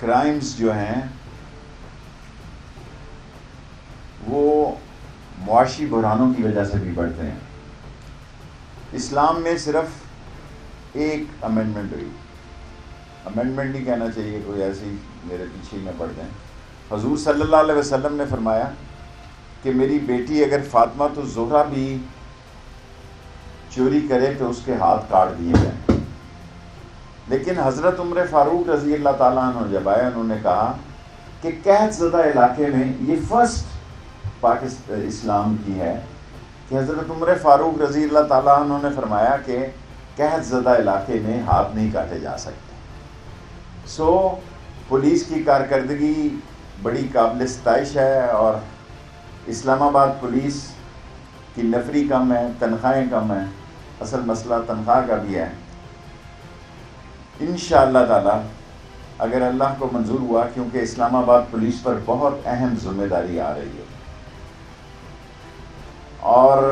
Crimes جو ہیں وہ معاشی بحرانوں کی وجہ سے بھی بڑھتے ہیں. اسلام میں صرف ایک امینڈمنٹ ہوئی، امینڈمنٹ نہیں کہنا چاہیے، کوئی ایسی میرے پیچھے ہی نہ پڑ جائیں. حضور صلی اللہ علیہ وسلم نے فرمایا کہ میری بیٹی اگر فاطمہ تو زہرا بھی چوری کرے تو اس کے ہاتھ کاٹ دیے جائیں. لیکن حضرت عمر فاروق رضی اللہ تعالیٰ عنہ جب آئے، انہوں نے کہا کہ قحط زدہ علاقے میں یہ فرسٹ پاکستان اسلام کی ہے کہ حضرت عمر فاروق رضی اللہ تعالیٰ عنہ نے فرمایا کہ قحط زدہ علاقے میں ہاتھ نہیں کاٹے جا سکتے. پولیس کی کارکردگی بڑی قابل ستائش ہے، اور اسلام آباد پولیس کی نفری کم ہے، تنخواہیں کم ہیں. اصل مسئلہ تنخواہ کا بھی ہے. انشاءاللہ تعالی اگر اللہ کو منظور ہوا، کیونکہ اسلام آباد پولیس پر بہت اہم ذمہ داری آ رہی ہے، اور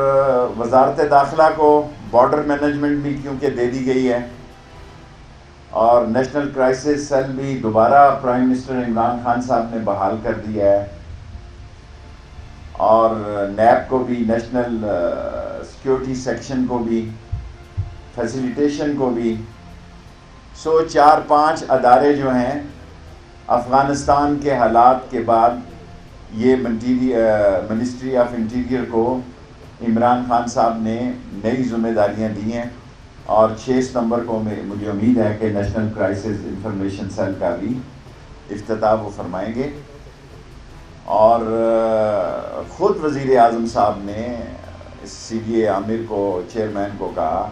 وزارت داخلہ کو بارڈر مینجمنٹ بھی کیونکہ دے دی گئی ہے، اور نیشنل کرائسس سیل بھی دوبارہ پرائم منسٹر عمران خان صاحب نے بحال کر دیا ہے، اور نیب کو بھی، نیشنل سیکیورٹی سیکشن کو بھی، فیسیلیٹیشن کو بھی. 4-5 ادارے جو ہیں افغانستان کے حالات کے بعد یہ منسٹری آف انٹیریئر کو عمران خان صاحب نے نئی ذمہ داریاں دی ہیں، اور 6 ستمبر کو مجھے امید ہے کہ نیشنل کرائسس انفارمیشن سیل کا بھی افتتاح وہ فرمائیں گے. اور خود وزیر اعظم صاحب نے سی ڈی اے عامر کو، چیئرمین کو کہا،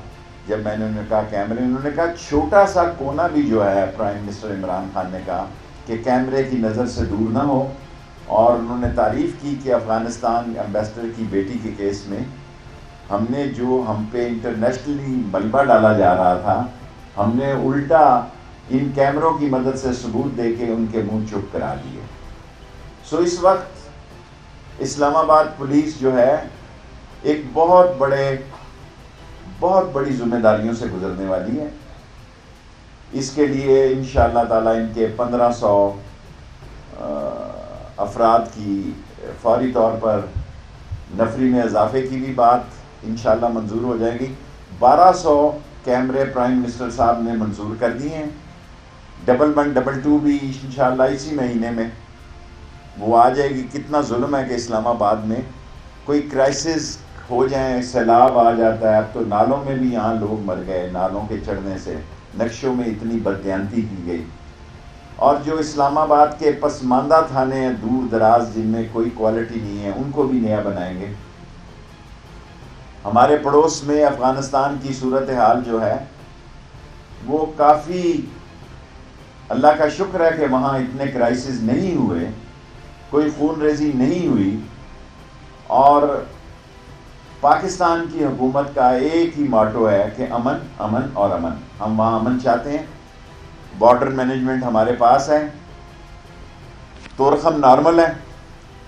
جب میں نے انہوں نے کہا کیمرے، انہوں نے کہا چھوٹا سا کونا بھی جو ہے، پرائم منسٹر عمران خان نے کہا کہ کیمرے کی نظر سے دور نہ ہو. اور انہوں نے تعریف کی کہ افغانستان ایمبیسڈر کی بیٹی کے کیس میں ہم نے جو ہم پہ انٹرنیشنلی ملبہ ڈالا جا رہا تھا، ہم نے الٹا ان کیمروں کی مدد سے ثبوت دے کے ان کے منہ چپ کرا دیے. اس وقت اسلام آباد پولیس جو ہے ایک بہت بڑی ذمہ داریوں سے گزرنے والی ہے. اس کے لیے انشاءاللہ تعالیٰ ان کے 1500 افراد کی فوری طور پر نفری میں اضافے کی بھی بات انشاءاللہ منظور ہو جائے گی. 1200 کیمرے پرائم منسٹر صاحب نے منظور کر دیے ہیں. 112 بھی انشاءاللہ اسی مہینے میں وہ آ جائے گی. کتنا ظلم ہے کہ اسلام آباد میں کوئی کرائسس ہو جائیں، سیلاب آ جاتا ہے. اب تو نالوں میں بھی یہاں لوگ مر گئے نالوں کے چڑھنے سے. نقشوں میں اتنی بددیانتی کی گئی. اور جو اسلام آباد کے پسماندہ تھانے ہیں دور دراز، جن میں کوئی کوالٹی نہیں ہے، ان کو بھی نیا بنائیں گے. ہمارے پڑوس میں افغانستان کی صورتحال جو ہے وہ کافی، اللہ کا شکر ہے کہ وہاں اتنے کرائسس نہیں ہوئے، کوئی خون ریزی نہیں ہوئی. اور پاکستان کی حکومت کا ایک ہی ماٹو ہے کہ امن، امن اور امن. ہم وہاں امن چاہتے ہیں. بارڈر مینجمنٹ ہمارے پاس ہے. تورخم نارمل ہے.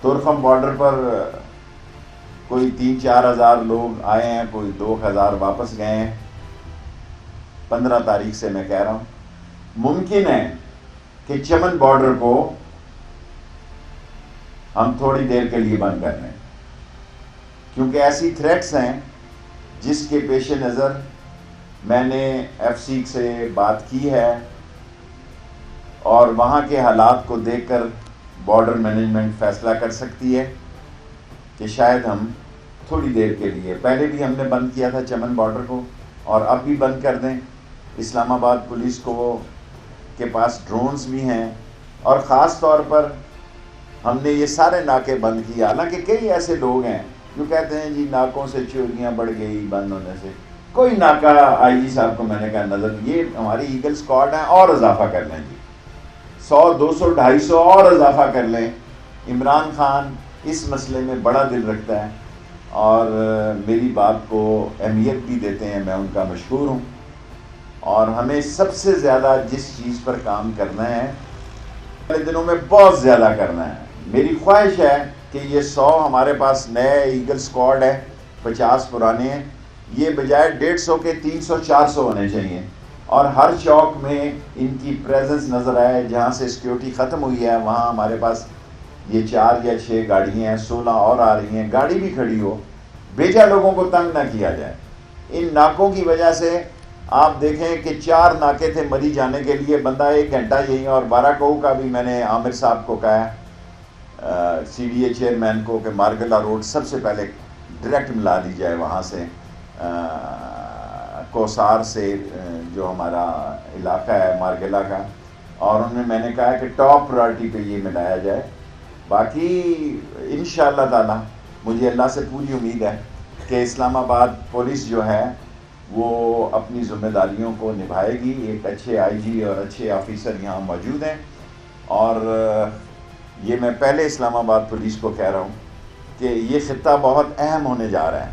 تورخم بارڈر پر کوئی 3-4 ہزار لوگ آئے ہیں، کوئی 2000 واپس گئے ہیں. 15 تاریخ سے میں کہہ رہا ہوں ممکن ہے کہ چمن بارڈر کو ہم تھوڑی دیر کے لیے بند کر لیں، کیونکہ ایسی تھریٹس ہیں جس کے پیش نظر میں نے ایف سی سے بات کی ہے، اور وہاں کے حالات کو دیکھ کر بارڈر مینجمنٹ فیصلہ کر سکتی ہے کہ شاید ہم تھوڑی دیر کے لیے، پہلے بھی ہم نے بند کیا تھا چمن بارڈر کو اور اب بھی بند کر دیں. اسلام آباد پولیس کو کے پاس ڈرونز بھی ہیں، اور خاص طور پر ہم نے یہ سارے ناکے بند کیے. حالانکہ کئی ایسے لوگ ہیں جو کہتے ہیں جی ناکوں سے چوریاں بڑھ گئی بند ہونے سے. کوئی ناکہ آئی جی صاحب کو میں نے کہا نظر، یہ ہماری ایگل اسکواڈ ہیں، اور اضافہ کر لیں جی، 100 200 250 اور اضافہ کر لیں. عمران خان اس مسئلے میں بڑا دل رکھتا ہے اور میری بات کو اہمیت بھی دیتے ہیں، میں ان کا مشکور ہوں. اور ہمیں سب سے زیادہ جس چیز پر کام کرنا ہے اگلے دنوں میں بہت زیادہ کرنا ہے. میری خواہش ہے کہ یہ 100 ہمارے پاس نئے ایگل اسکواڈ ہے، 50 پرانے ہیں، یہ بجائے 150 کے 300 400 ہونے چاہیے. اور ہر چوک میں ان کی پریزنس نظر آئے. جہاں سے سیکیورٹی ختم ہوئی ہے وہاں ہمارے پاس یہ 4 یا 6 گاڑیاں ہیں, 16 اور آ رہی ہیں. گاڑی بھی کھڑی ہو, بیجا لوگوں کو تنگ نہ کیا جائے. ان ناکوں کی وجہ سے آپ دیکھیں کہ 4 ناکے تھے مری جانے کے لیے, بندہ 1 گھنٹہ یہی. اور بارہ کا بھی میں نے عامر صاحب کو کہا سی ڈی اے چیئرمین کو کہ مارگلہ روڈ سب سے پہلے ڈائریکٹ ملا دی جائے وہاں سے کوسار سے, جو ہمارا علاقہ ہے مارگلہ کا. اور میں نے کہا کہ ٹاپ پرائرٹی پہ یہ ملایا جائے. باقی انشاءاللہ تعالی مجھے اللہ سے پوری امید ہے کہ اسلام آباد پولیس جو ہے وہ اپنی ذمہ داریوں کو نبھائے گی. ایک اچھے آئی جی اور اچھے آفیسر یہاں موجود ہیں, اور یہ میں پہلے اسلام آباد پولیس کو کہہ رہا ہوں کہ یہ خطہ بہت اہم ہونے جا رہا ہے.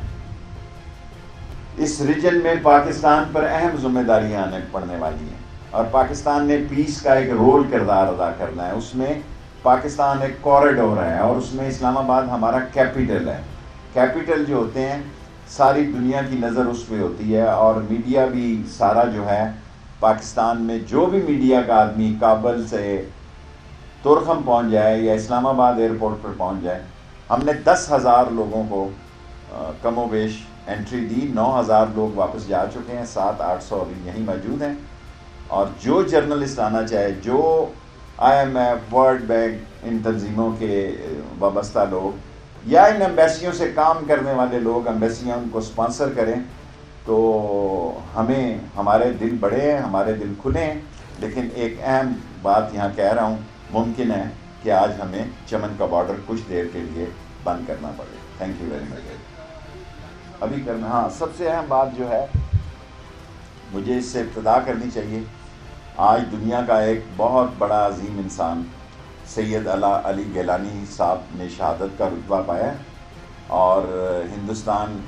اس ریجن میں پاکستان پر اہم ذمہ داریاں آنے پڑنے والی ہیں, اور پاکستان نے پیس کا ایک رول کردار ادا کرنا ہے. اس میں پاکستان ایک کوریڈور ہے, اور اس میں اسلام آباد ہمارا کیپٹل ہے. کیپٹل جو ہوتے ہیں ساری دنیا کی نظر اس پہ ہوتی ہے, اور میڈیا بھی سارا جو ہے پاکستان میں جو بھی میڈیا کا آدمی کابل سے تورخم پہنچ جائے یا اسلام آباد ایئرپورٹ پر پہنچ جائے. ہم نے 10,000 لوگوں کو کم و بیش انٹری دی, 9,000 لوگ واپس جا چکے ہیں, 700-800 ابھی یہیں موجود ہیں. اور جو جرنلسٹ آنا چاہے, جو IMF, ورلڈ بینک, ان تنظیموں کے وابستہ لوگ یا ان ایمبیسیوں سے کام کرنے والے لوگ, ایمبیسیاں ان کو سپانسر کریں, تو ہمیں ہمارے دل بڑے ہیں, ہمارے دل کھلے ہیں. لیکن ایک اہم بات یہاں کہہ رہا ہوں, ممکن ہے کہ آج ہمیں چمن کا بارڈر کچھ دیر کے لیے بند کرنا پڑے. Thank you very much. ابھی کرنا, ہاں سب سے اہم بات جو ہے مجھے اس سے ابتدا کرنی چاہیے. آج دنیا کا ایک بہت بڑا عظیم انسان سید علی گیلانی صاحب نے شہادت کا رتبہ پایا, اور ہندوستان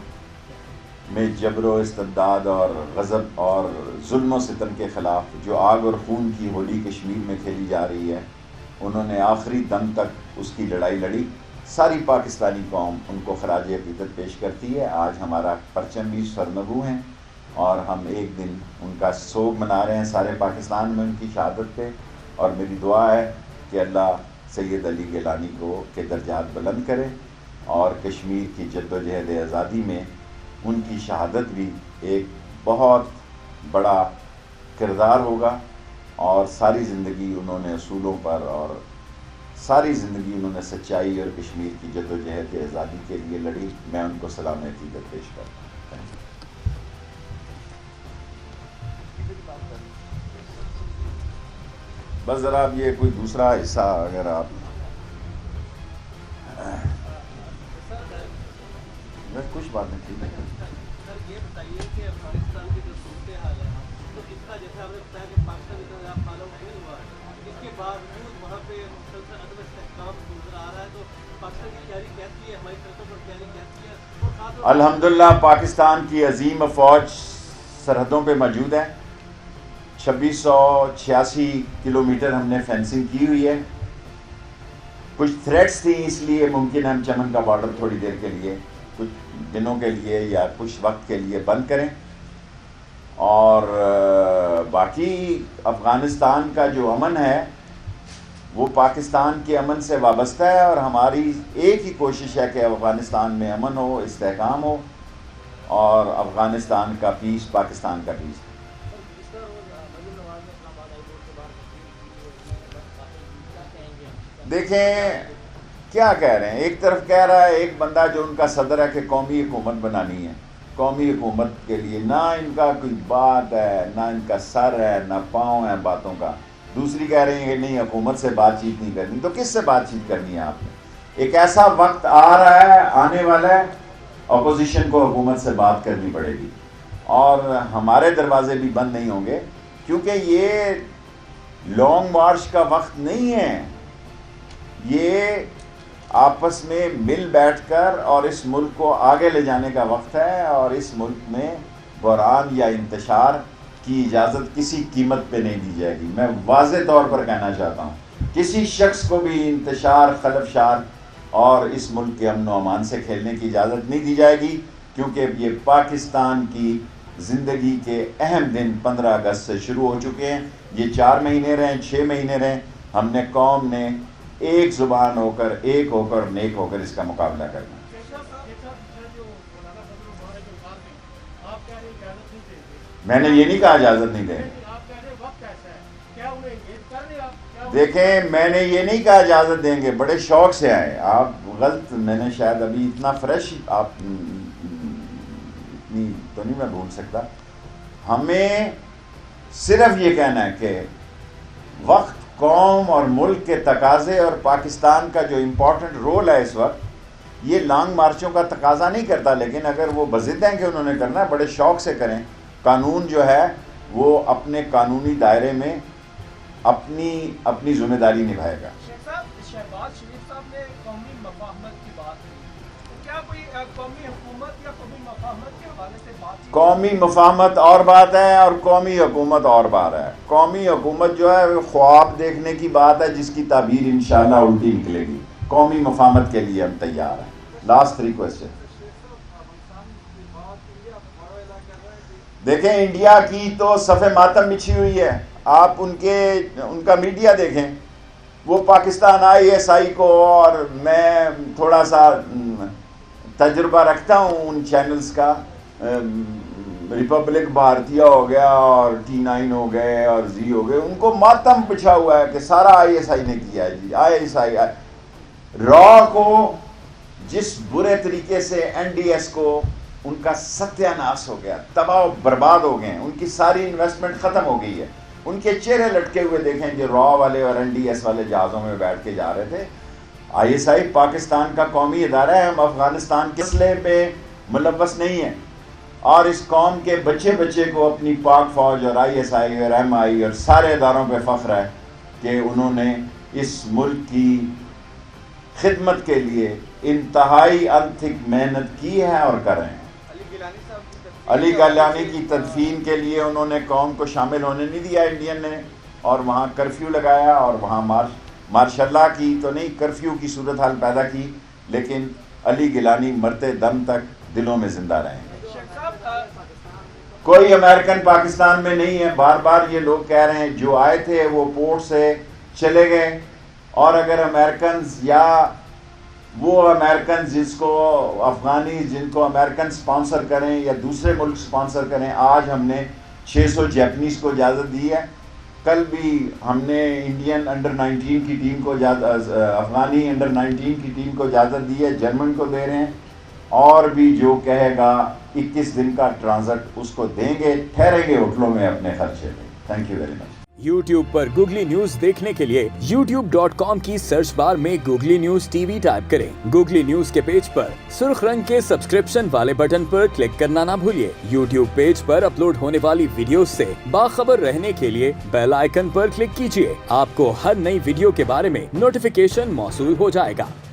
میں جبر و استبداد اور غضب اور ظلم و ستم کے خلاف جو آگ اور خون کی ہولی کشمیر میں کھیلی جا رہی ہے, انہوں نے آخری دم تک اس کی لڑائی لڑی. ساری پاکستانی قوم ان کو خراج عقیدت پیش کرتی ہے. آج ہمارا پرچم بھی سرنگوں ہیں, اور ہم ایک دن ان کا سوگ منا رہے ہیں سارے پاکستان میں ان کی شہادت پہ. اور میری دعا ہے کہ اللہ سید علی گیلانی کو کے درجات بلند کرے, اور کشمیر کی جد و جہد آزادی میں ان کی شہادت بھی ایک بہت بڑا کردار ہوگا. اور ساری زندگی انہوں نے اصولوں پر, اور ساری زندگی انہوں نے سچائی اور کشمیر کی جد و جہد آزادی کے لیے لڑی. میں ان کو سلام عقیدت پیش کرتا ہوں. بس ذرا اب یہ کوئی دوسرا حصہ اگر آپ کچھ بات نہیں ٹھیک ہے. سر یہ بتائیے کہ افغانستان کی جو صورتحال ہے تو اس کا جیسے آپ نے بتایا کہ پاکستان کی طرف فالو نہیں ہوا ہے, اس کے باوجود وہاں پہ مسلسل عدم استحکام نظر آ رہا ہے, تو پاکستان کی تیاری کیسی ہے, ہماری طرفوں پر تیاری کیسی ہے؟ اور خاص طور الحمدللہ پاکستان کی عظیم فوج سرحدوں پہ موجود ہے. 2686 کلومیٹر ہم نے فینسنگ کی ہوئی ہے. کچھ تھریٹس تھیں, اس لیے ممکن ہے ہم چمن کا بارڈر تھوڑی دیر کے لیے, کچھ دنوں کے لیے یا کچھ وقت کے لیے بند کریں. اور باقی افغانستان کا جو امن ہے وہ پاکستان کے امن سے وابستہ ہے, اور ہماری ایک ہی کوشش ہے کہ افغانستان میں امن ہو, استحکام ہو, اور افغانستان کا پیس پاکستان کا پیس. دیکھیں کیا کہہ رہے ہیں, ایک طرف کہہ رہا ہے ایک بندہ جو ان کا صدر ہے کہ قومی حکومت بنانی ہے. قومی حکومت کے لیے نہ ان کا کوئی بات ہے, نہ ان کا سر ہے, نہ پاؤں ہے باتوں کا. دوسری کہہ رہے ہیں کہ نہیں حکومت سے بات چیت نہیں کرنی. تو کس سے بات چیت کرنی ہے آپ نے؟ ایک ایسا وقت آ رہا ہے, آنے والا ہے, اپوزیشن کو حکومت سے بات کرنی پڑے گی, اور ہمارے دروازے بھی بند نہیں ہوں گے, کیونکہ یہ لانگ مارچ کا وقت نہیں ہے. یہ آپس میں مل بیٹھ کر اور اس ملک کو آگے لے جانے کا وقت ہے, اور اس ملک میں بحران یا انتشار کی اجازت کسی قیمت پہ نہیں دی جائے گی. میں واضح طور پر کہنا چاہتا ہوں, کسی شخص کو بھی انتشار, خلفشار اور اس ملک کے امن و امان سے کھیلنے کی اجازت نہیں دی جائے گی, کیونکہ یہ پاکستان کی زندگی کے اہم دن 15 اگست سے شروع ہو چکے ہیں. یہ 4 مہینے رہیں 6 مہینے رہیں, ہم نے قوم نے ایک زبان ہو کر, ایک ہو کر, نیک ہو کر اس کا مقابلہ کرنا. میں نے یہ نہیں کہا اجازت نہیں دیں. دیکھیں میں نے یہ نہیں کہا اجازت دیں گے, بڑے شوق سے آئے آپ. غلط میں نے شاید ابھی اتنا فریش آپ اتنی تو نہیں میں بھول سکتا. ہمیں صرف یہ کہنا ہے کہ وقت, قوم اور ملک کے تقاضے اور پاکستان کا جو امپورٹنٹ رول ہے اس وقت, یہ لانگ مارچوں کا تقاضا نہیں کرتا, لیکن اگر وہ بضد ہیں کہ انہوں نے کرنا ہے, بڑے شوق سے کریں. قانون جو ہے وہ اپنے قانونی دائرے میں اپنی ذمہ داری نبھائے گا. شہباز شریف صاحب نے قومی مفاہمت کی بات کی, کیا کوئی قومی حکومت یا قومی مفاہمت کے حوالے سے بات؟ قومی مفاہمت اور بات ہے اور قومی حکومت اور بات ہے. قومی حکومت جو ہے خواب دیکھنے کی بات ہے جس کی تعبیر انشاءاللہ الٹی نکلے گی. قومی مفاہمت کے لیے ہم تیار ہیں. Last 3 question. دیکھیں انڈیا کی تو صف ماتم بچھی ہوئی ہے. آپ ان کا میڈیا دیکھیں, وہ پاکستان ISI کو, اور میں تھوڑا سا تجربہ رکھتا ہوں ان چینلز کا, ریپبلک بھارتیہ ہو گیا اور T9 ہو گئے اور زی ہو گئے, ان کو ماتم بچھا ہوا ہے کہ سارا ISI نے کیا ہے. جی ISI را کو جس برے طریقے سے NDS کو ان کا ستیہ ناش ہو گیا, تباہ و برباد ہو گئے ہیں, ان کی ساری انویسٹمنٹ ختم ہو گئی ہے. ان کے چہرے لٹکے ہوئے دیکھیں جو را والے اور NDS والے جہازوں میں بیٹھ کے جا رہے تھے. ISI پاکستان کا قومی ادارہ ہے, ہم افغانستان کے مسئلے پہ ملوث نہیں ہیں, اور اس قوم کے بچے کو اپنی پاک فوج اور ISI اور MI اور سارے اداروں پہ فخر ہے کہ انہوں نے اس ملک کی خدمت کے لیے انتہائی انتھک محنت کی ہے اور کر رہے ہیں. علی گیلانی کی تدفین کے لیے انہوں نے قوم کو شامل ہونے نہیں دیا انڈین نے, اور وہاں کرفیو لگایا, اور وہاں ماشاء اللہ کی تو نہیں, کرفیو کی صورتحال پیدا کی, لیکن علی گیلانی مرتے دم تک دلوں میں زندہ رہیں گے. کوئی امریکن پاکستان میں نہیں ہے. بار بار یہ لوگ کہہ رہے ہیں جو آئے تھے وہ پورٹ سے چلے گئے, اور اگر امریکنز یا وہ امریکنز جن کو امریکن سپانسر کریں یا دوسرے ملک سپانسر کریں, آج ہم نے 600 جیپنیز کو اجازت دی ہے, کل بھی ہم نے انڈین انڈر 19 کی ٹیم کو افغانی انڈر 19 کی ٹیم کو اجازت دی ہے, جرمن کو دے رہے ہیں, اور بھی جو کہے گا 21 دن کا ٹرانزٹ اس کو دیں گے, ٹھہریں گے ہوٹلوں میں اپنے خرچے پہ. Thank you very much. YouTube per googly news دیکھنے کے لیے youtube.com کی سرچ بار میں گوگلی نیوز TV ٹائپ کریں. گوگلی نیوز کے پیج پر سرخ رنگ کے سبسکرپشن والے بٹن پر کلک کرنا نہ بھولیے. YouTube پیج پر اپلوڈ ہونے والی ویڈیوز سے باخبر رہنے کے لیے بیل آئیکن پر کلک کیجیے. آپ کو ہر نئی ویڈیو کے بارے میں نوٹیفیکیشن موصول ہو جائے گا.